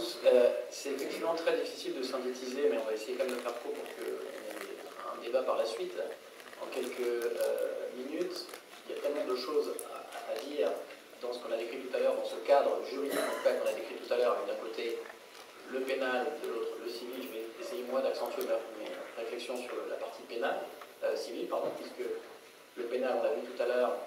tous. C'est effectivement très difficile de synthétiser, mais on va essayer quand même de faire court pour qu'on ait un débat par la suite. En quelques minutes, il y a tellement de choses à dire dans ce qu'on a décrit tout à l'heure, dans ce cadre juridique en tout cas qu'on a décrit tout à l'heure, avec d'un côté le pénal, de l'autre le civil. Je vais essayer moi d'accentuer mes réflexions sur la partie pénale, civile, pardon, puisque le pénal, on l'a vu tout à l'heure,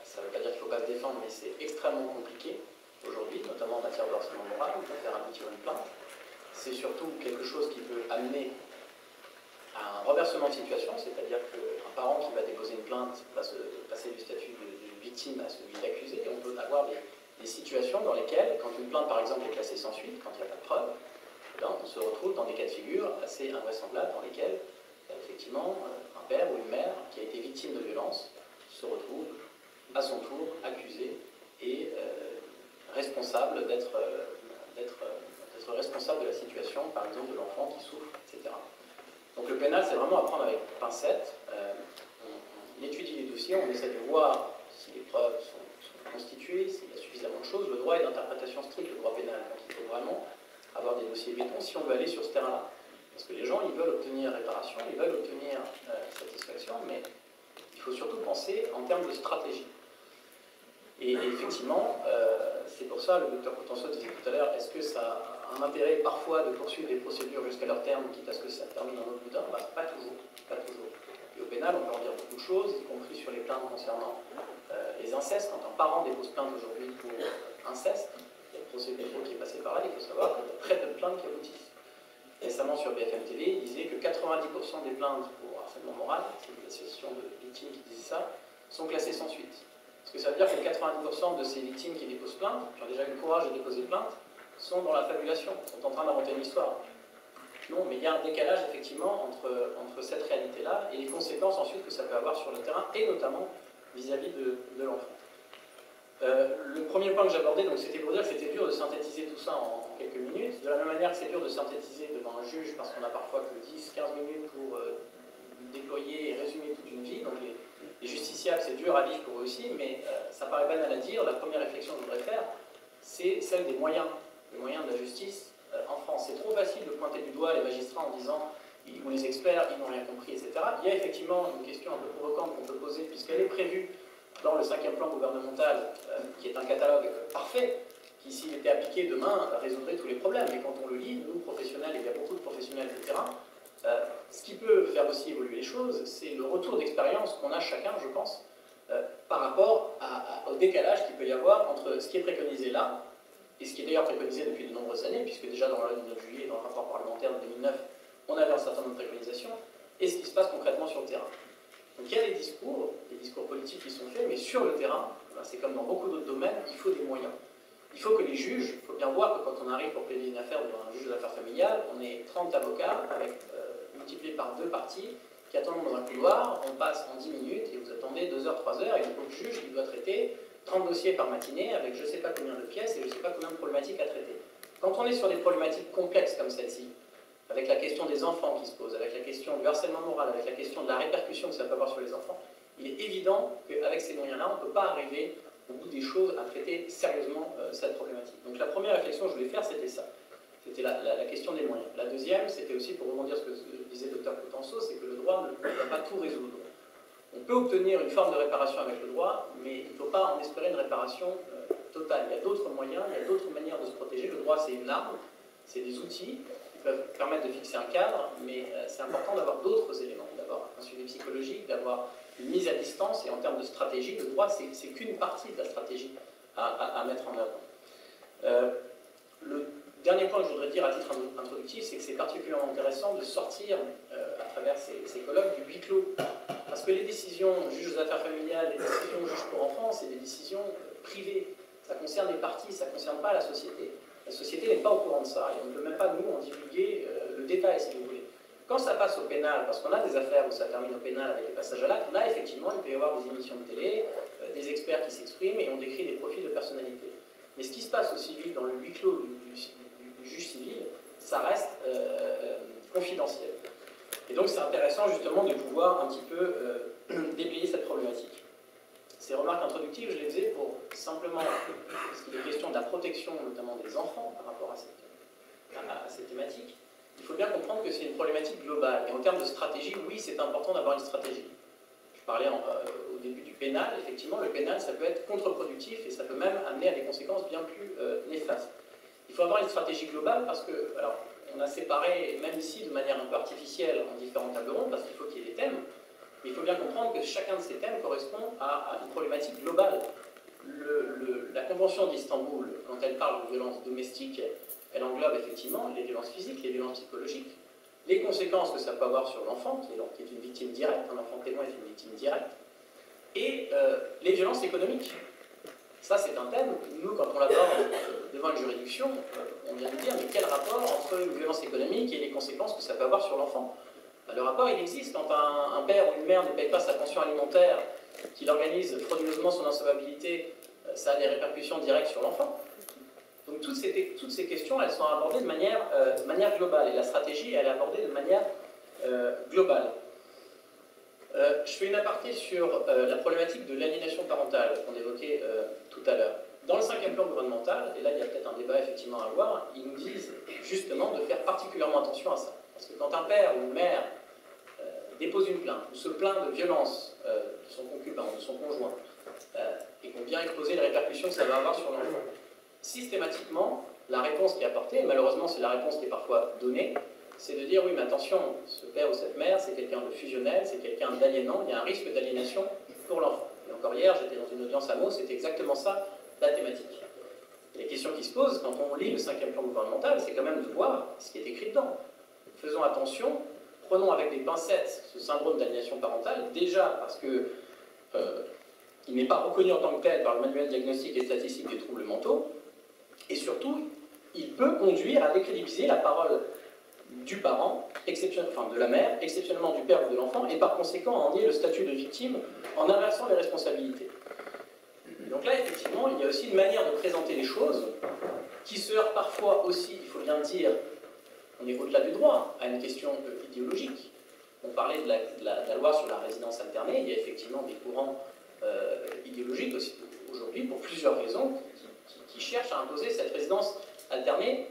ça ne veut pas dire qu'il ne faut pas se défendre, mais c'est extrêmement compliqué aujourd'hui, notamment en matière de harcèlement moral, de faire aboutir une plainte. C'est surtout quelque chose qui peut amener à un reversement de situation, c'est-à-dire qu'un parent qui va déposer une plainte va se passer du statut de victime à celui d'accusé, et on peut avoir des situations dans lesquelles, quand une plainte par exemple est classée sans suite, quand il n'y a pas de preuve, on se retrouve dans des cas de figure assez invraisemblables dans lesquels effectivement un père ou une mère qui a été victime de violence se retrouve à son tour accusé et responsable d'être responsable de la situation, par exemple de l'enfant qui souffre, etc. Donc le pénal, c'est vraiment à prendre avec pincette. On étudie les dossiers, on essaie de voir si les preuves sont constituées, s'il y a suffisamment de choses. Le droit est d'interprétation stricte, le droit pénal. Donc il faut vraiment avoir des dossiers béton si on veut aller sur ce terrain-là. Parce que les gens, ils veulent obtenir réparation, ils veulent obtenir satisfaction, mais il faut surtout penser en termes de stratégie. Et effectivement, c'est pour ça, le docteur Coutenceau disait tout à l'heure, est-ce que ça a un intérêt parfois de poursuivre les procédures jusqu'à leur terme, quitte à ce que ça termine en autre boudin? Pas toujours, pas toujours. Et au pénal, on peut en dire beaucoup de choses, y compris sur les plaintes concernant les incestes. Quand un parent dépose plainte aujourd'hui pour inceste, il y a le procès Béraud qui est passé par là, il faut savoir qu'il y a très peu de plaintes qui aboutissent. Récemment sur BFM TV, il disait que 90% des plaintes pour harcèlement moral, c'est une association de victimes qui disait ça, sont classées sans suite. Parce que ça veut dire que 90% de ces victimes qui déposent plainte, qui ont déjà eu le courage de déposer plainte, sont dans la fabulation, sont en train d'inventer une histoire. Non, mais il y a un décalage effectivement entre cette réalité-là et les conséquences ensuite que ça peut avoir sur le terrain, et notamment vis-à-vis de l'enfant. Le premier point que j'abordais, c'était pour dire que c'était dur de synthétiser tout ça en quelques minutes. De la même manière que c'est dur de synthétiser devant un juge, parce qu'on n'a parfois que 10-15 minutes pour déployer et résumer toute une vie. Donc les justiciables, c'est dur à vivre pour eux aussi, mais ça paraît banal à dire. La première réflexion que je voudrais faire, c'est celle des moyens de la justice en France. C'est trop facile de pointer du doigt les magistrats en disant, ou les experts, ils n'ont rien compris, etc. Il y a effectivement une question un peu provocante qu'on peut poser, puisqu'elle est prévue dans le 5e plan gouvernemental, qui est un catalogue parfait, qui, s'il était appliqué demain, résoudrait tous les problèmes. Et quand on le lit, nous, professionnels, et il y a beaucoup de professionnels de terrain, ce qui peut faire aussi évoluer les choses, c'est le retour d'expérience qu'on a chacun, je pense, par rapport au décalage qu'il peut y avoir entre ce qui est préconisé là, et ce qui est d'ailleurs préconisé depuis de nombreuses années, puisque déjà dans la loi du 9 juillet, dans le rapport parlementaire de 2009, on avait un certain nombre de préconisations, et ce qui se passe concrètement sur le terrain. Donc il y a des discours politiques qui sont faits, mais sur le terrain, c'est comme dans beaucoup d'autres domaines, il faut des moyens. Il faut que les juges, il faut bien voir que quand on arrive pour plaider une affaire devant un juge d'affaires familiales, on est 30 avocats, multipliés par 2 parties, qui attendent dans un couloir, on passe en 10 minutes, et vous attendez 2 heures, 3 heures, et le juge, il doit traiter 30 dossiers par matinée, avec je ne sais pas combien de pièces, et je ne sais pas combien de problématiques à traiter. Quand on est sur des problématiques complexes comme celle-ci, avec la question des enfants qui se posent, avec la question du harcèlement moral, avec la question de la répercussion que ça peut avoir sur les enfants, il est évident qu'avec ces moyens-là, on ne peut pas arriver au bout des choses à traiter sérieusement cette problématique. Donc la première réflexion que je voulais faire, c'était ça. C'était la question des moyens. La deuxième, c'était aussi pour rebondir sur ce que disait le docteur Coutenceau, c'est que le droit ne va pas tout résoudre. On peut obtenir une forme de réparation avec le droit, mais il ne faut pas en espérer une réparation totale. Il y a d'autres moyens, il y a d'autres manières de se protéger. Le droit, c'est une arme, c'est des outils qui peuvent permettre de fixer un cadre, mais c'est important d'avoir d'autres éléments, d'avoir un suivi psychologique, d'avoir une mise à distance, et en termes de stratégie, le droit, c'est qu'une partie de la stratégie à mettre en œuvre. Le dernier point que je voudrais dire à titre introductif, c'est que c'est particulièrement intéressant de sortir, à travers ces colloques, du huis clos. Parce que les décisions juges aux affaires familiales, les décisions juges pour enfants, c'est des décisions privées. Ça concerne les parties, ça ne concerne pas la société. La société n'est pas au courant de ça, et on ne peut même pas, nous, en divulguer le détail, si vous voulez. Quand ça passe au pénal, parce qu'on a des affaires où ça termine au pénal avec les passages à l'acte, là, effectivement, il peut y avoir des émissions de télé, des experts qui s'expriment, et on décrit des profils de personnalité. Mais ce qui se passe au civil, dans le huis clos du juge civil, ça reste confidentiel. Et donc c'est intéressant justement de pouvoir un petit peu déblayer cette problématique. Ces remarques introductives, je les faisais pour simplement, parce qu'il est question de la protection notamment des enfants par rapport à cette thématique, il faut bien comprendre que c'est une problématique globale. Et en termes de stratégie, oui, c'est important d'avoir une stratégie. Je parlais au début du pénal, effectivement, le pénal, ça peut être contre-productif et ça peut même amener à des conséquences bien plus néfastes. Il faut avoir une stratégie globale parce que, alors, on a séparé, même ici, de manière un peu artificielle, en différents tables rondes, parce qu'il faut qu'il y ait des thèmes. Mais il faut bien comprendre que chacun de ces thèmes correspond à une problématique globale. La Convention d'Istanbul, quand elle parle de violences domestiques, elle englobe effectivement les violences physiques, les violences psychologiques, les conséquences que ça peut avoir sur l'enfant, qui est une victime directe, un enfant témoin est une victime directe, et les violences économiques. Ça, c'est un thème, nous, quand on l'aborde devant une juridiction, on vient de dire, mais quel rapport entre une violence économique et les conséquences que ça peut avoir sur l'enfant? Le rapport, il existe. Quand un père ou une mère ne paye pas sa pension alimentaire, qu'il organise frauduleusement son insolvabilité, ça a des répercussions directes sur l'enfant. Donc toutes ces questions, elles sont abordées de manière globale, et la stratégie, elle est abordée de manière globale. Je fais une aparté sur la problématique de l'aliénation parentale qu'on évoquait tout à l'heure. Dans le 5e plan gouvernemental, et là il y a peut-être un débat effectivement à avoir, ils nous disent justement de faire particulièrement attention à ça. Parce que quand un père ou une mère dépose une plainte ou se plaint de violence de son concubin ou de son conjoint, et qu'on vient exposer les répercussions que ça va avoir sur l'enfant, systématiquement, la réponse qui est apportée, et malheureusement c'est la réponse qui est parfois donnée, c'est de dire oui mais attention, ce père ou cette mère c'est quelqu'un de fusionnel, c'est quelqu'un d'aliénant, il y a un risque d'aliénation pour l'enfant. Et encore hier, j'étais dans une audience à Meaux, c'était exactement ça la thématique. Et les questions qui se posent quand on lit le 5e plan gouvernemental, c'est quand même de voir ce qui est écrit dedans. Faisons attention, prenons avec des pincettes ce syndrome d'aliénation parentale, déjà parce que il n'est pas reconnu en tant que tel par le manuel diagnostique et statistique des troubles mentaux, et surtout, il peut conduire à décrédibiliser la parole du parent, enfin de la mère, exceptionnellement du père ou de l'enfant, et par conséquent à en nier le statut de victime en inversant les responsabilités. Donc là, effectivement, il y a aussi une manière de présenter les choses qui se heurte parfois aussi, il faut bien le dire, on est au-delà du droit, à une question idéologique. On parlait de la loi sur la résidence alternée, il y a effectivement des courants idéologiques aussi aujourd'hui, pour plusieurs raisons, qui cherchent à imposer cette résidence alternée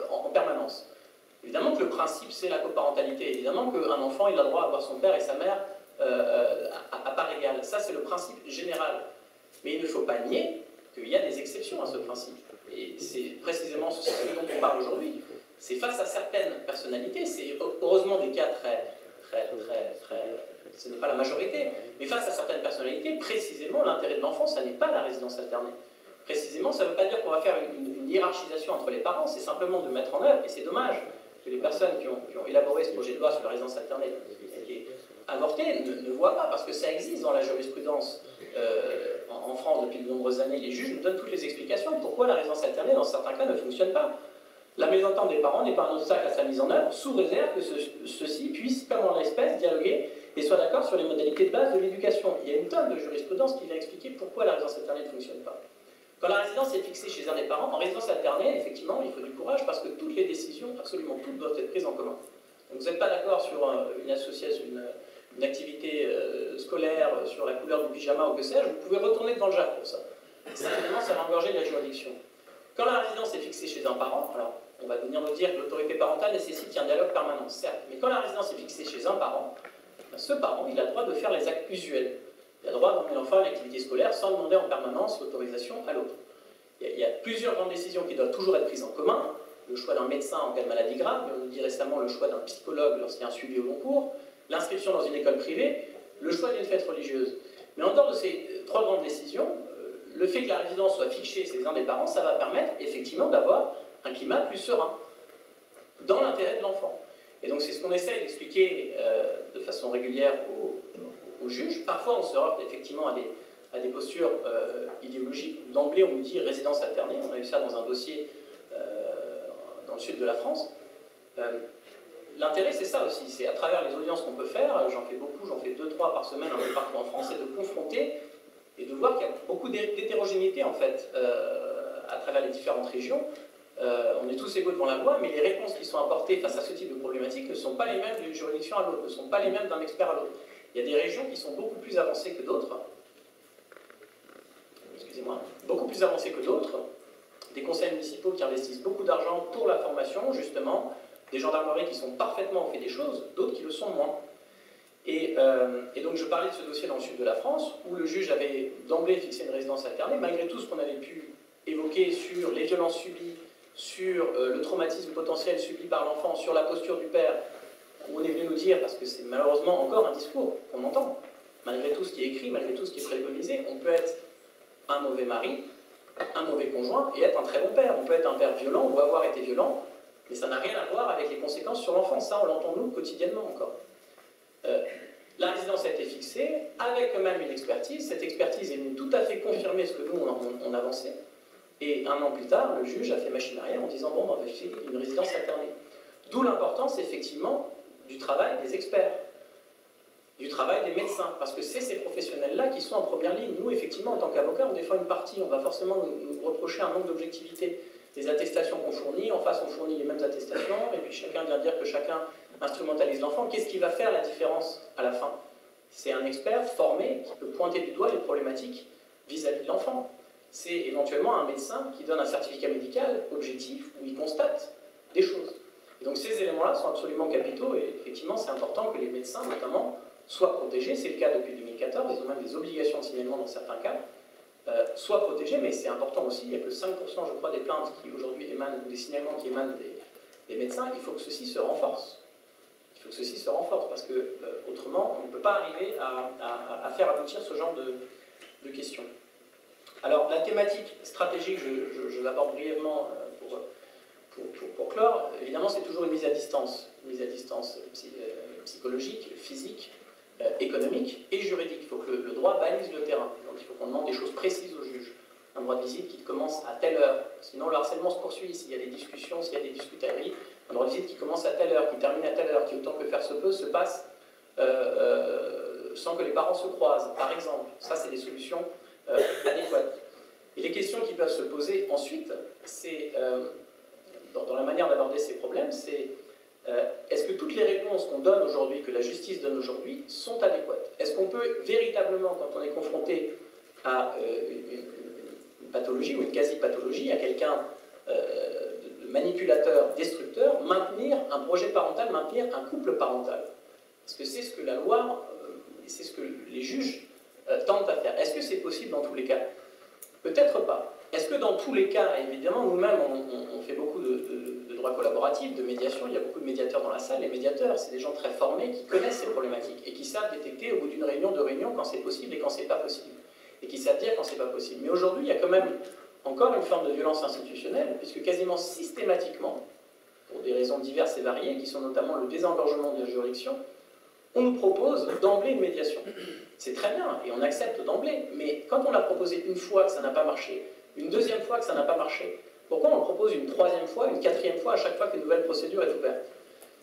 en permanence. Évidemment que le principe, c'est la coparentalité. Évidemment qu'un enfant, il a le droit à voir son père et sa mère à part égale. Ça, c'est le principe général. Mais il ne faut pas nier qu'il y a des exceptions à ce principe. Et c'est précisément ce dont on parle aujourd'hui. C'est face à certaines personnalités, c'est heureusement des cas ce n'est pas la majorité, mais face à certaines personnalités, précisément, l'intérêt de l'enfant, ça n'est pas la résidence alternée. Précisément, ça ne veut pas dire qu'on va faire une hiérarchisation entre les parents, c'est simplement de mettre en œuvre, et c'est dommage que les personnes qui ont élaboré ce projet de loi sur la résidence alternée, qui est avorté, ne voient pas, parce que ça existe dans la jurisprudence en France depuis de nombreuses années. Les juges nous donnent toutes les explications pourquoi la résidence alternée, dans certains cas, ne fonctionne pas. La mésentente des parents n'est pas un obstacle à sa mise en œuvre, sous réserve que ceux-ci puissent, comme en l'espèce, dialoguer et soient d'accord sur les modalités de base de l'éducation. Il y a une tonne de jurisprudence qui vient expliquer pourquoi la résidence alternée ne fonctionne pas. Quand la résidence est fixée chez un des parents, en résidence alternée, effectivement, il faut du courage parce que toutes les décisions, absolument toutes, doivent être prises en commun. Donc vous n'êtes pas d'accord sur une association, une activité scolaire, sur la couleur du pyjama ou que sais-je, vous pouvez retourner devant le JAF pour ça. Simplement, ça va engorger la juridiction. Quand la résidence est fixée chez un parent, alors on va venir nous dire que l'autorité parentale nécessite un dialogue permanent, certes, mais quand la résidence est fixée chez un parent, ce parent, il a le droit de faire les actes usuels. Il a le droit d'emmener l'enfant à l'activité scolaire sans demander en permanence l'autorisation à l'autre. Il y a plusieurs grandes décisions qui doivent toujours être prises en commun. Le choix d'un médecin en cas de maladie grave, mais on nous dit récemment le choix d'un psychologue lorsqu'il y a un suivi au long cours, l'inscription dans une école privée, le choix d'une fête religieuse. Mais en dehors de ces trois grandes décisions, le fait que la résidence soit fixée chez un des parents, ça va permettre effectivement d'avoir un climat plus serein, dans l'intérêt de l'enfant. Et donc c'est ce qu'on essaye d'expliquer de façon régulière aux juges. Parfois on se heurte effectivement à des postures idéologiques. D'emblée on nous dit résidence alternée, on a eu ça dans un dossier dans le sud de la France. L'intérêt c'est ça aussi, c'est à travers les audiences qu'on peut faire, j'en fais beaucoup, j'en fais 2-3 par semaine un peu partout en France, c'est de confronter et de voir qu'il y a beaucoup d'hétérogénéité en fait à travers les différentes régions. On est tous égaux devant la loi, mais les réponses qui sont apportées face à ce type de problématiques ne sont pas les mêmes d'une juridiction à l'autre, ne sont pas les mêmes d'un expert à l'autre. Il y a des régions qui sont beaucoup plus avancées que d'autres, excusez-moi, beaucoup plus avancées que d'autres, des conseils municipaux qui investissent beaucoup d'argent pour la formation, justement, des gendarmeries qui sont parfaitement au fait des choses, d'autres qui le sont moins. Et donc je parlais de ce dossier dans le sud de la France, où le juge avait d'emblée fixé une résidence alternée, malgré tout ce qu'on avait pu évoquer sur les violences subies, sur le traumatisme potentiel subi par l'enfant, sur la posture du père, où on est venu nous dire, parce que c'est malheureusement encore un discours qu'on entend, malgré tout ce qui est écrit, malgré tout ce qui est préconisé, on peut être un mauvais mari, un mauvais conjoint, et être un très bon père. On peut être un père violent ou avoir été violent, mais ça n'a rien à voir avec les conséquences sur l'enfant. Ça, on l'entend nous quotidiennement encore. La résidence a été fixée, avec quand même une expertise. Cette expertise est venue tout à fait confirmer ce que nous, on avançait. Et un an plus tard, le juge a fait machine arrière en disant « bon, on va faire une résidence alternée ». D'où l'importance, effectivement, du travail des experts, du travail des médecins, parce que c'est ces professionnels-là qui sont en première ligne. Nous, effectivement, en tant qu'avocats, on défend une partie, on va forcément nous reprocher un manque d'objectivité. Les attestations qu'on fournit, en face on fournit les mêmes attestations, et puis chacun vient dire que chacun instrumentalise l'enfant. Qu'est-ce qui va faire la différence à la fin? C'est un expert formé qui peut pointer du doigt les problématiques vis-à-vis de l'enfant. C'est éventuellement un médecin qui donne un certificat médical objectif où il constate des choses. Et donc ces éléments-là sont absolument capitaux, et effectivement c'est important que les médecins, notamment, soient protégés. C'est le cas depuis 2014, ils ont même des obligations de signalement dans certains cas. Soient protégés, mais c'est important aussi, il n'y a que 5% je crois des plaintes qui aujourd'hui émanent, ou des signalements qui émanent des médecins, il faut que ceci se renforce. Il faut que ceci se renforce, parce que autrement on ne peut pas arriver à faire aboutir ce genre de questions. Alors la thématique stratégique, je l'aborde brièvement pour clore. Évidemment c'est toujours une mise à distance psychologique, physique, économique et juridique. Il faut que le droit balise le terrain. Donc il faut qu'on demande des choses précises au juge. Un droit de visite qui commence à telle heure. Sinon le harcèlement se poursuit. S'il y a des discussions, s'il y a des discutailleries, un droit de visite qui commence à telle heure, qui termine à telle heure, qui autant que faire se peut se passe sans que les parents se croisent, par exemple. Ça c'est des solutions adéquates. Et les questions qui peuvent se poser ensuite, c'est dans la manière d'aborder ces problèmes, c'est est-ce que toutes les réponses qu'on donne aujourd'hui, que la justice donne aujourd'hui, sont adéquates? Est-ce qu'on peut véritablement, quand on est confronté à une pathologie ou une quasi-pathologie, à quelqu'un de manipulateur, destructeur, maintenir un projet parental, maintenir un couple parental? Parce que c'est ce que la loi, c'est ce que les juges tentent à faire. Est-ce que c'est possible dans tous les cas? Peut-être pas. Est-ce que dans tous les cas, évidemment, nous-mêmes, on fait beaucoup de droit collaboratif, de médiation, il y a beaucoup de médiateurs dans la salle. Les médiateurs, c'est des gens très formés qui connaissent ces problématiques et qui savent détecter au bout d'une réunion, deux réunions, quand c'est possible et quand c'est pas possible. Et qui savent dire quand c'est pas possible. Mais aujourd'hui, il y a quand même encore une forme de violence institutionnelle, puisque quasiment systématiquement, pour des raisons diverses et variées, qui sont notamment le désengorgement de la juridiction, on nous propose d'emblée une médiation. C'est très bien, et on accepte d'emblée, mais quand on l'a proposé une fois que ça n'a pas marché, une deuxième fois que ça n'a pas marché, pourquoi on le propose une troisième fois, une quatrième fois, à chaque fois qu'une nouvelle procédure est ouverte?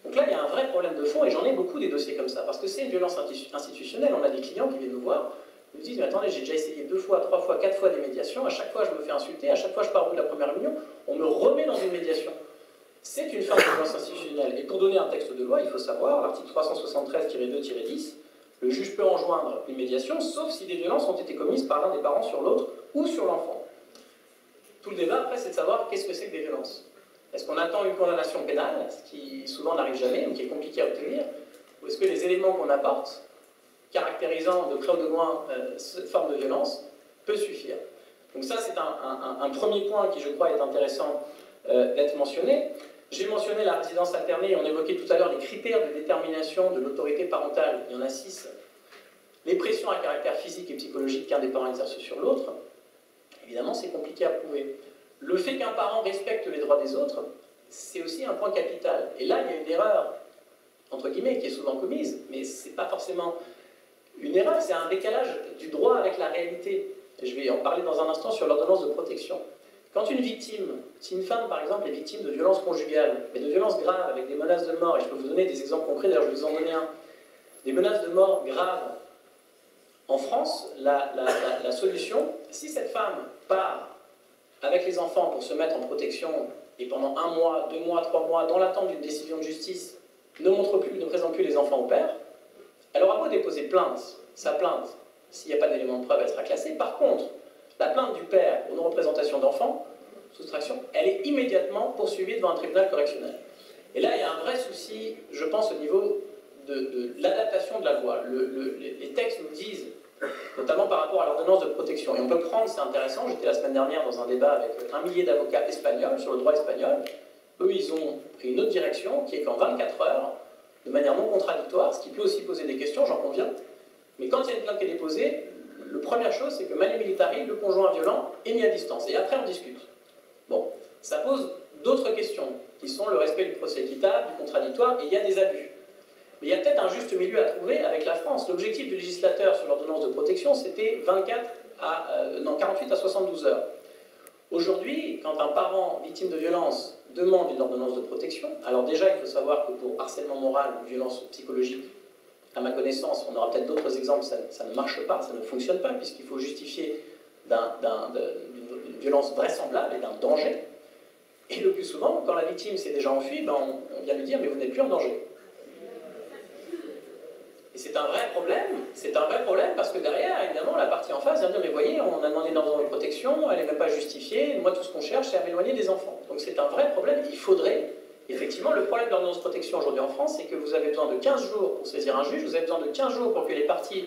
Donc là, il y a un vrai problème de fond, et j'en ai beaucoup des dossiers comme ça, parce que c'est une violence institutionnelle. On a des clients qui viennent nous voir, ils nous disent, mais attendez, j'ai déjà essayé 2 fois, 3 fois, 4 fois des médiations, à chaque fois je me fais insulter, à chaque fois je pars au bout de la première réunion, on me remet dans une médiation. C'est une forme de violence institutionnelle. Et pour donner un texte de loi, il faut savoir, l'article 373-2-10, le juge peut enjoindre une médiation, sauf si des violences ont été commises par l'un des parents sur l'autre ou sur l'enfant. Tout le débat, après, c'est de savoir qu'est-ce que c'est que des violences. Est-ce qu'on attend une condamnation pénale, ce qui souvent n'arrive jamais, ou qui est compliqué à obtenir, ou est-ce que les éléments qu'on apporte, caractérisant de près ou de loin cette forme de violence, peut suffire? Donc ça, c'est un premier point qui, je crois, est intéressant d'être mentionné. J'ai mentionné la résidence alternée, on évoquait tout à l'heure les critères de détermination de l'autorité parentale, il y en a 6. Les pressions à caractère physique et psychologique qu'un des parents exerce sur l'autre, évidemment c'est compliqué à prouver. Le fait qu'un parent respecte les droits des autres, c'est aussi un point capital. Et là, il y a une erreur, entre guillemets, qui est souvent commise, mais ce n'est pas forcément une erreur, c'est un décalage du droit avec la réalité. Et je vais en parler dans un instant sur l'ordonnance de protection. Quand une victime, si une femme par exemple est victime de violences conjugales, mais de violences graves avec des menaces de mort, et je peux vous donner des exemples concrets, d'ailleurs je vais vous en donner un, des menaces de mort graves, en France, la solution, si cette femme part avec les enfants pour se mettre en protection, et pendant 1 mois, 2 mois, 3 mois, dans l'attente d'une décision de justice, ne présente plus les enfants au père, elle aura beau déposer plainte, sa plainte, s'il n'y a pas d'élément de preuve, elle sera classée. Par contre, la plainte du père pour non-représentation d'enfants, soustraction, elle est immédiatement poursuivie devant un tribunal correctionnel. Et là, il y a un vrai souci, je pense, au niveau de l'adaptation de la loi. Les textes nous disent, notamment par rapport à l'ordonnance de protection, et on peut prendre, c'est intéressant, j'étais la semaine dernière dans un débat avec 1 millier d'avocats espagnols sur le droit espagnol. Eux, ils ont pris une autre direction, qui est qu'en 24 heures, de manière non contradictoire, ce qui peut aussi poser des questions, j'en conviens, mais quand il y a une plainte qui est déposée, la première chose, c'est que manu militari, le conjoint violent, est mis à distance. Et après, on discute. Bon, ça pose d'autres questions, qui sont le respect du procès équitable, du contradictoire, et il y a des abus. Mais il y a peut-être un juste milieu à trouver avec la France. L'objectif du législateur sur l'ordonnance de protection, c'était 48 à 72 heures. Aujourd'hui, quand un parent victime de violence demande une ordonnance de protection, alors déjà, il faut savoir que pour harcèlement moral ou violence psychologique, à ma connaissance, on aura peut-être d'autres exemples, ça ne marche pas, ça ne fonctionne pas, puisqu'il faut justifier d'une violence vraisemblable et d'un danger. Et le plus souvent, quand la victime s'est déjà enfuie, ben on vient lui dire « mais vous n'êtes plus en danger ». Et c'est un vrai problème parce que derrière, évidemment, la partie en face vient dire « mais voyez, on a demandé une ordonnance de protection, elle n'est même pas justifiée, moi tout ce qu'on cherche c'est à m'éloigner des enfants ». Donc c'est un vrai problème, il faudrait, effectivement, le problème de l'ordonnance de protection aujourd'hui en France, c'est que vous avez besoin de 15 jours pour saisir un juge, vous avez besoin de 15 jours pour que les parties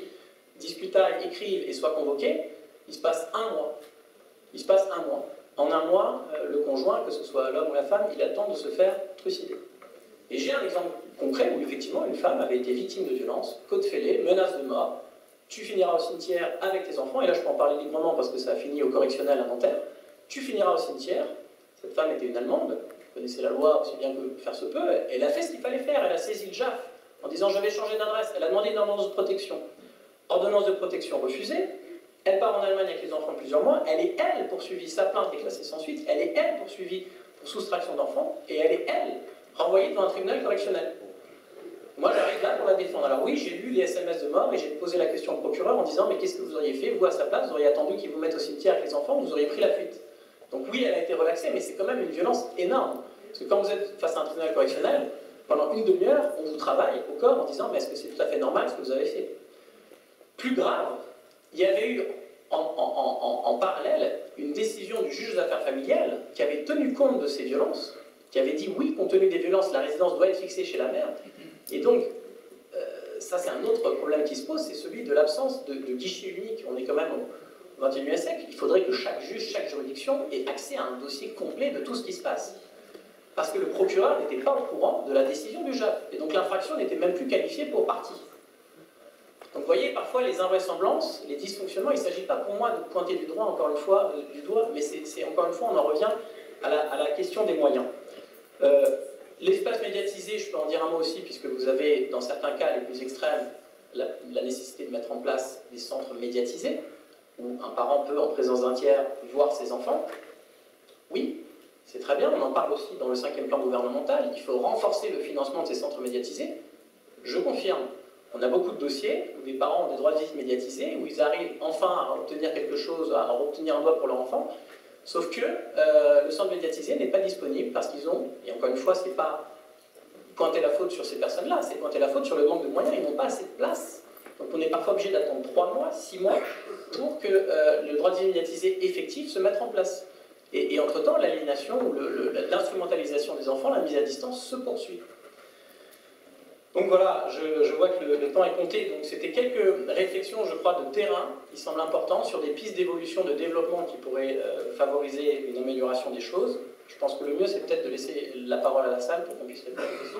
discutables écrivent et soient convoquées, il se passe un mois. Il se passe un mois. En un mois, le conjoint, que ce soit l'homme ou la femme, il attend de se faire trucider. Et j'ai un exemple concret où effectivement une femme avait été victime de violence, côte fêlée, menace de mort, tu finiras au cimetière avec tes enfants, et là je peux en parler librement parce que ça a fini au correctionnel à Nanterre, tu finiras au cimetière, cette femme était une Allemande, vous connaissez la loi aussi bien que faire se peut, elle a fait ce qu'il fallait faire, elle a saisi le JAF en disant je vais changer d'adresse, elle a demandé une ordonnance de protection. Ordonnance de protection refusée, elle part en Allemagne avec les enfants plusieurs mois, elle est elle poursuivie, sa plainte est classée sans suite, elle est elle poursuivie pour soustraction d'enfants, et elle est elle renvoyée devant un tribunal correctionnel. Moi j'arrive là pour la défendre. Alors oui, j'ai lu les SMS de mort et j'ai posé la question au procureur en disant mais qu'est-ce que vous auriez fait, vous à sa place, vous auriez attendu qu'ils vous mettent au cimetière avec les enfants, vous auriez pris la fuite. Donc oui, elle a été relaxée, mais c'est quand même une violence énorme. Parce que quand vous êtes face à un tribunal correctionnel, pendant une demi-heure, on vous travaille au corps en disant mais est-ce que c'est tout à fait normal ce que vous avez fait? Plus grave, il y avait eu en parallèle une décision du juge aux affaires familiales qui avait tenu compte de ces violences, qui avait dit oui, compte tenu des violences, la résidence doit être fixée chez la mère. Et donc, ça c'est un autre problème qui se pose, c'est celui de l'absence de guichet unique. On est quand même au XXIe siècle, il faudrait que chaque juge, chaque juridiction ait accès à un dossier complet de tout ce qui se passe. Parce que le procureur n'était pas au courant de la décision du JAF. Et donc l'infraction n'était même plus qualifiée pour partie. Donc vous voyez, parfois les invraisemblances, les dysfonctionnements, il ne s'agit pas pour moi de pointer du doigt, encore une fois, du doigt, mais c'est encore une fois, on en revient à la question des moyens. L'espace médiatisé, je peux en dire un mot aussi, puisque vous avez, dans certains cas les plus extrêmes, la nécessité de mettre en place des centres médiatisés, où un parent peut, en présence d'un tiers, voir ses enfants. Oui, c'est très bien, on en parle aussi dans le 5e plan gouvernemental, il faut renforcer le financement de ces centres médiatisés. Je confirme, on a beaucoup de dossiers où des parents ont des droits de visite médiatisés, où ils arrivent enfin à obtenir quelque chose, à obtenir un droit pour leur enfant, sauf que le centre médiatisé n'est pas disponible parce qu'ils ont, et encore une fois, c'est pas pointer la faute sur ces personnes-là, c'est pointer la faute sur le manque de moyens, ils n'ont pas assez de place. Donc on est parfois obligé d'attendre 3 mois, 6 mois, pour que le droit de visite médiatisé effectif se mette en place. Et entre-temps, l'aliénation ou l'instrumentalisation des enfants, la mise à distance se poursuit. Donc voilà, je vois que le temps est compté, donc c'était quelques réflexions, je crois, de terrain qui semblent importantes sur des pistes d'évolution, de développement qui pourraient favoriser une amélioration des choses. Je pense que le mieux, c'est peut-être de laisser la parole à la salle pour qu'on puisse répondre aux questions.